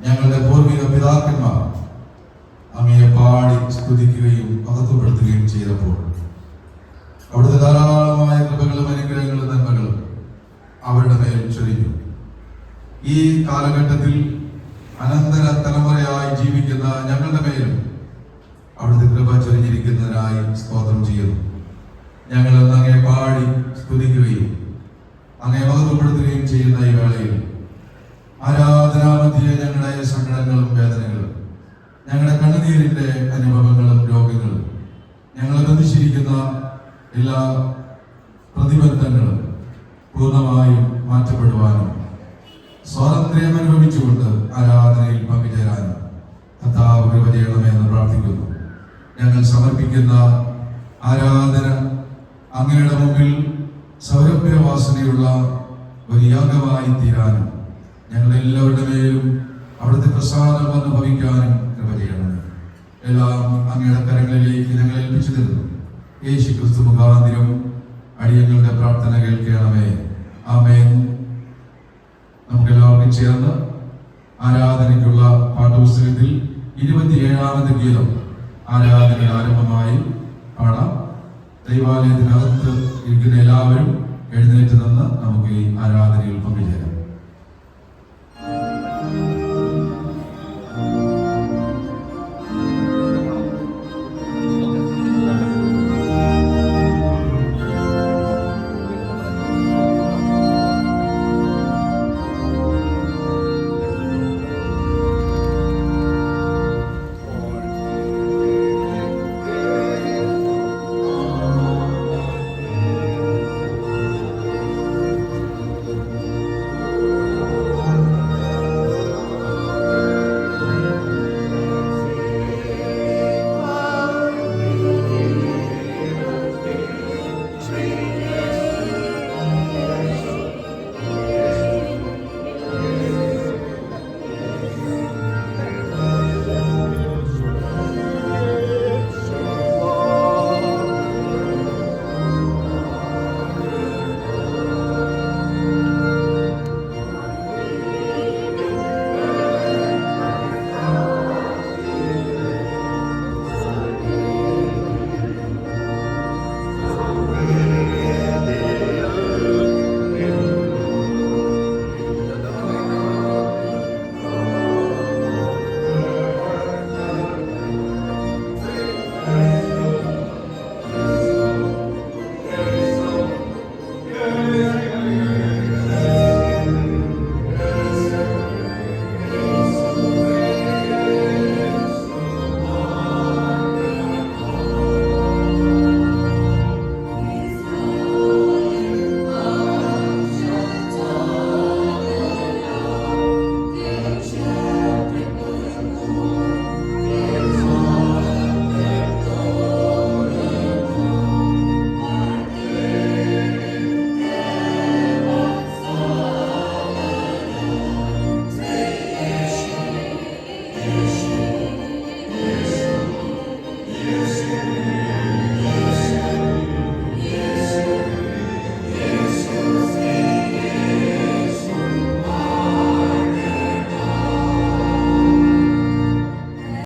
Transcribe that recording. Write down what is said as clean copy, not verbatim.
ഞങ്ങളുടെ പൂർവിക പിതാക്കന്മാർ അങ്ങയെ പാടി സ്തുതിക്കുകയും മഹത്വപ്പെടുത്തുകയും ചെയ്തപ്പോൾ അവിടുത്തെ ധാരാളമായ കൃപകളും അനുഗ്രഹങ്ങളും നന്മകളും അവരുടെ മേൽ ചൊരിഞ്ഞു. ഈ കാലഘട്ടത്തിൽ അനന്തര തലമുറയായി ജീവിക്കുന്ന ഞങ്ങളുടെ മേലും അവിടുത്തെ കൃപ ചൊരിഞ്ഞിരിക്കുന്നതിനായി സ്തോത്രം ചെയ്യുന്നു. ഞങ്ങൾ അങ്ങയെ പാടി സ്തുതിക്കുകയും അങ്ങയെ മഹത്വപ്പെടുത്തുകയും ചെയ്യുന്ന ഈ വേളയിൽ ആരാധനാമധ്യേ ഞങ്ങളുടെ സങ്കടങ്ങളും വേദനകളും, ഞങ്ങളുടെ കണ്ണുനീരിന്റെ അനുഭവങ്ങളും രോഗങ്ങളും, ഞങ്ങളെ ബന്ധിച്ചിരിക്കുന്ന എല്ലാ പ്രതിബന്ധങ്ങളും പൂർണ്ണമായും മാറ്റപ്പെടുവാനും സ്വാതന്ത്ര്യം അനുഭവിച്ചുകൊണ്ട് ആരാധനയിൽ പങ്കുചേരാനും കർത്താവ് കൃപ ചെയ്യണമെന്ന് പ്രാർത്ഥിക്കുന്നു. ഞങ്ങൾ സമർപ്പിക്കുന്ന ആരാധന അങ്ങയുടെ മുമ്പിൽ സൗരഭ്യവാസനയുള്ള ഒരു യാഗമായി തീരാനും ഞങ്ങളെല്ലാവരുടെ മേലും അവിടുത്തെ പ്രസാദം അനുഭവിക്കാനും കൃപ ചെയ്യണം. എല്ലാം അങ്ങയുടെ കരങ്ങളിലേക്ക് ഞങ്ങൾ ഏൽപ്പിച്ചു തരുന്നു. യേശു ക്രിസ്തു മുഖാന്തരം അടിയങ്ങളുടെ പ്രാർത്ഥന കേൾക്കണമേ. ആമേൻ. നമുക്കെല്ലാവർക്കും ചേർന്ന് ആരാധനയ്ക്കുള്ള പാഠപുസ്തകത്തിൽ 27ാമത് ഗീതം ആരാധന ആരംഭമായി പാടാം. ദൈവാലയത്തിനകത്ത് ഇരിക്കുന്ന എല്ലാവരും എഴുന്നേറ്റ് നിന്ന് നമുക്ക് ഈ ആരാധനയിൽ പങ്കുചേരാം.